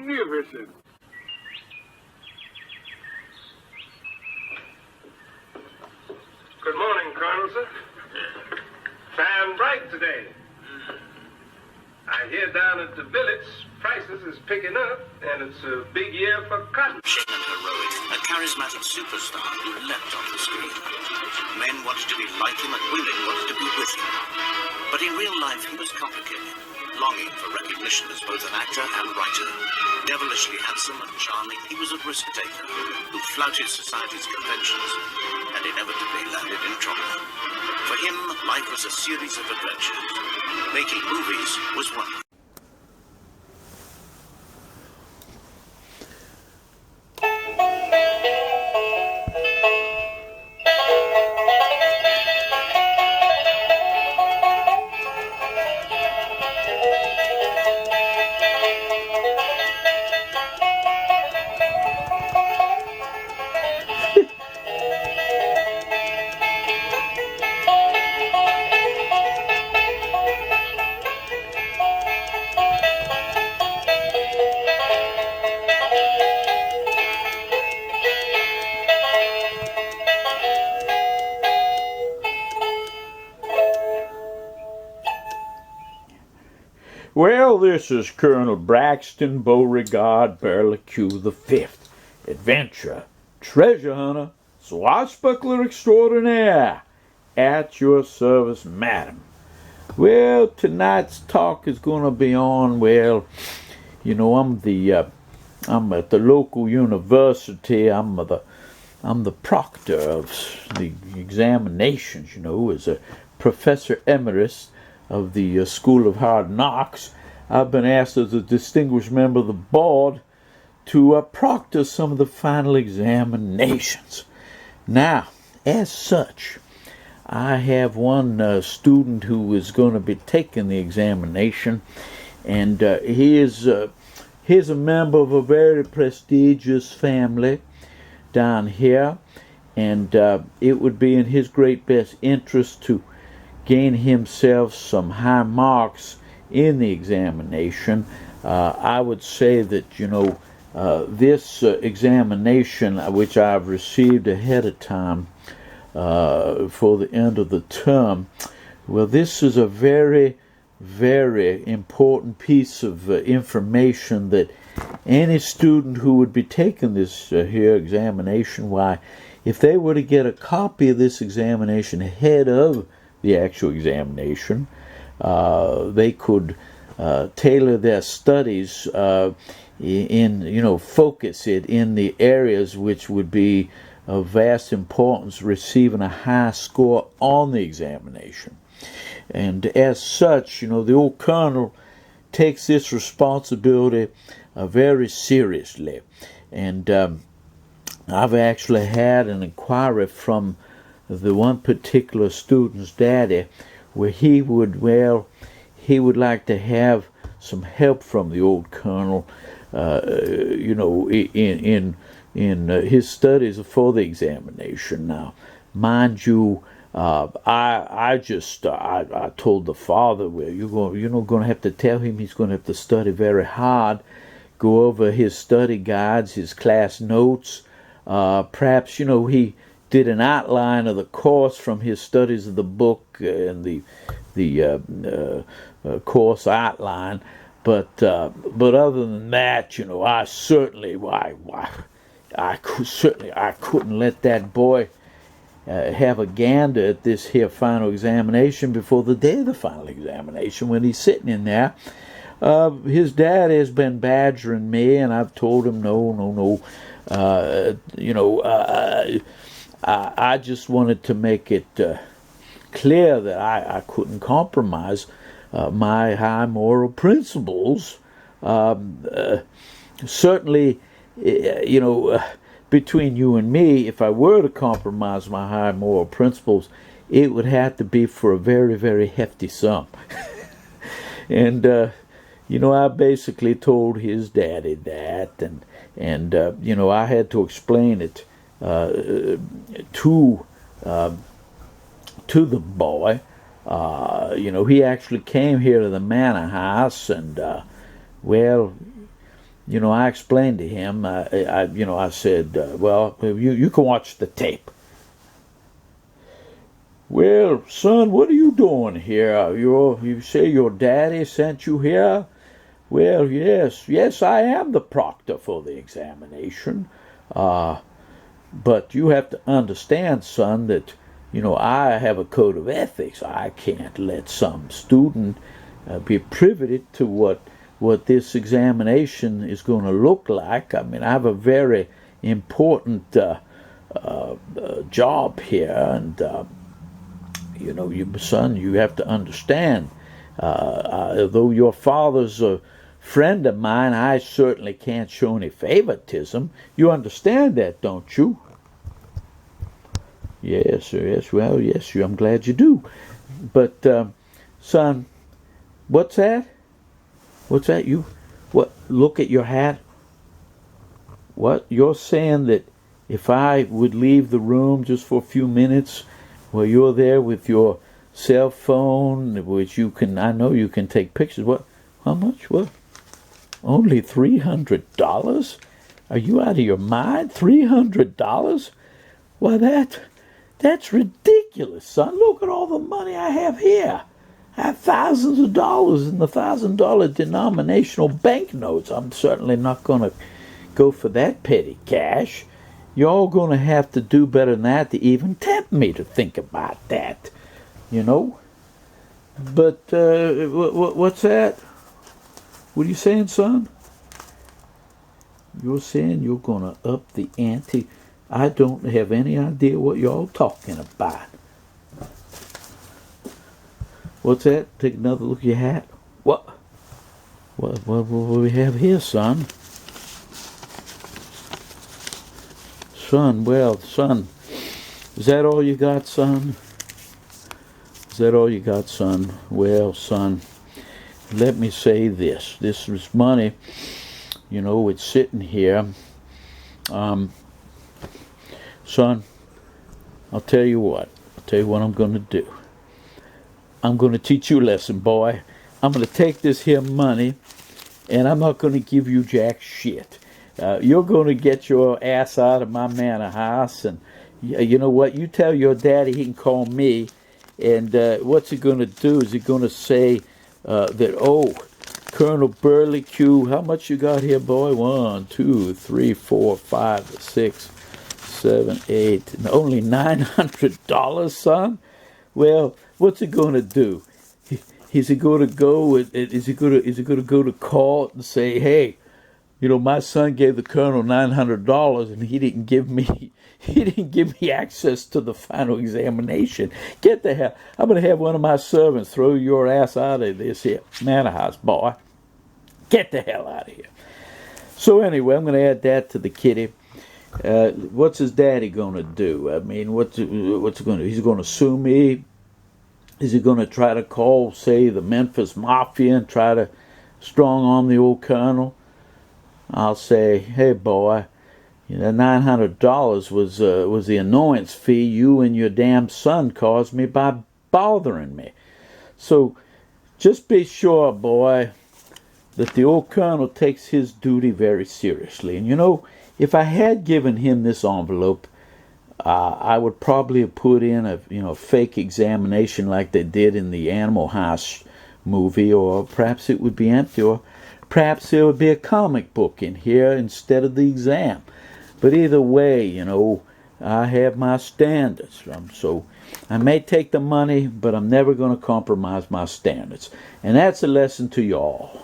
magnificent. Good morning, Colonel, sir. Fine bright today. I hear down at the village, prices is picking up, and it's a big year for cotton. And heroic, a charismatic superstar who leapt off the screen. Men wanted to be like him and women wanted to be with him. But in real life, he was complicated, longing for recognition as both an actor and writer. Devilishly handsome and charming, he was a risk-taker who flouted society's conventions and inevitably landed in trouble. For him, life was a series of adventures. Making movies was one. Well, this is Colonel Braxton Beauregard Burlique'S the Fifth, adventurer, treasure hunter, swashbuckler extraordinaire, at your service, madam. Well, tonight's talk is going to be on, well, you know, I'm at the local university. I'm the proctor of the examinations, you know, as a professor emeritus of the School of Hard Knocks. I've been asked as a distinguished member of the board to proctor some of the final examinations. Now, as such, I have one student who is going to be taking the examination, and he is he's a member of a very prestigious family down here, and it would be in his great best interest to gain himself some high marks in the examination. I would say that, you know, this examination, which I've received ahead of time for the end of the term, well, this is a very, very important piece of information that any student who would be taking this here examination, why, if they were to get a copy of this examination ahead of the actual examination, they could tailor their studies in, you know, focus it in the areas which would be of vast importance, receiving a high score on the examination. And as such, you know, the old colonel takes this responsibility very seriously. And I've actually had an inquiry from the one particular student's daddy, where he would like to have some help from the old colonel, you know, in his studies for the examination. Now, mind you, I told the father, well, you're not going to have to tell him he's going to have to study very hard, go over his study guides, his class notes, perhaps, you know, he did an outline of the course from his studies of the book and the course outline, but other than that, you know, I couldn't let that boy have a gander at this here final examination before the day of the final examination when he's sitting in there. His dad has been badgering me, and I've told him no. You know, I just wanted to make it clear that I couldn't compromise my high moral principles. Certainly, you know, between you and me, if I were to compromise my high moral principles, it would have to be for a very, very hefty sum. And, you know, I basically told his daddy that, and you know, I had to explain it to the boy. You know, he actually came here to the manor house, and well, you know, I explained to him, I said, well, you can watch the tape. Well, son, what are you doing here? You say your daddy sent you here? Well, yes, I am the proctor for the examination. But you have to understand, son, that, you know, I have a code of ethics. I can't let some student be privy to what this examination is going to look like. I mean, I have a very important job here, and you know, son, you have to understand. Though your father's a friend of mine, I certainly can't show any favoritism. You understand that, don't you? Yes, well, yes, I'm glad you do. But, son, what's that? What's that? What? Look at your hat. What? You're saying that if I would leave the room just for a few minutes, while you're there with your cell phone, which I know you can take pictures. What? How much? What? Only $300? Are you out of your mind? $300? Why, that's ridiculous, son. Look at all the money I have here. I have thousands of dollars in the $1,000 denominational banknotes. I'm certainly not going to go for that petty cash. You're all going to have to do better than that to even tempt me to think about that, you know. But what's that? What are you saying, son? You're saying you're going to up the ante? I don't have any idea what y'all talking about. What's that? Take another look at your hat. What do we have here, son? Son, is that all you got, son? Is that all you got, son? Well, son, let me say this. This is money, you know, it's sitting here. Son, I'll tell you what I'm going to do. I'm going to teach you a lesson, boy. I'm going to take this here money, and I'm not going to give you jack shit. You're going to get your ass out of my manor house, and you know what? You tell your daddy he can call me, and what's he going to do? Is he going to say that, oh, Colonel Burlique, how much you got here, boy? 1, 2, 3, 4, 5, 6, 7, 8, and only $900, son? Well, what's he going to do? Is he going to go? Is he going to go to court and say, hey, you know, my son gave the colonel $900 and he didn't give me access to the final examination. Get the hell! I'm going to have one of my servants throw your ass out of this here manor house, boy. Get the hell out of here. So anyway, I'm going to add that to the kitty. What's his daddy going to do? I mean, what's he going to do? He's going to sue me? Is he going to try to call, say, the Memphis Mafia and try to strong arm the old colonel? I'll say, hey, boy, you know, $900 was the annoyance fee you and your damn son caused me by bothering me. So just be sure, boy, that the old colonel takes his duty very seriously. And, you know, if I had given him this envelope, I would probably have put in a fake examination like they did in the Animal House movie, or perhaps it would be empty, or perhaps there would be a comic book in here instead of the exam. But either way, you know, I have my standards. So I may take the money, but I'm never going to compromise my standards. And that's a lesson to you all.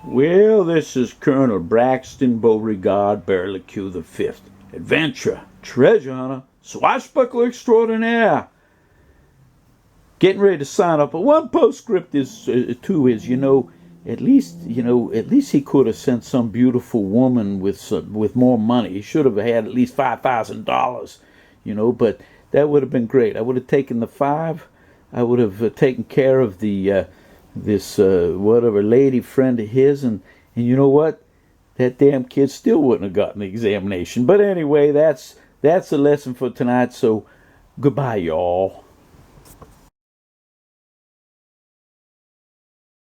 Well, this is Colonel Braxton Beauregard Burlique the Fifth. Adventure, treasure hunter, swashbuckler extraordinaire. Getting ready to sign up. But one postscript is too is, at least he could have sent some beautiful woman with more money. He should have had at least $5,000, But that would have been great. I would have taken the $5,000. I would have taken care of the this whatever lady friend of his, and you know what? That damn kid still wouldn't have gotten the examination. But anyway, that's a lesson for tonight. So goodbye, y'all.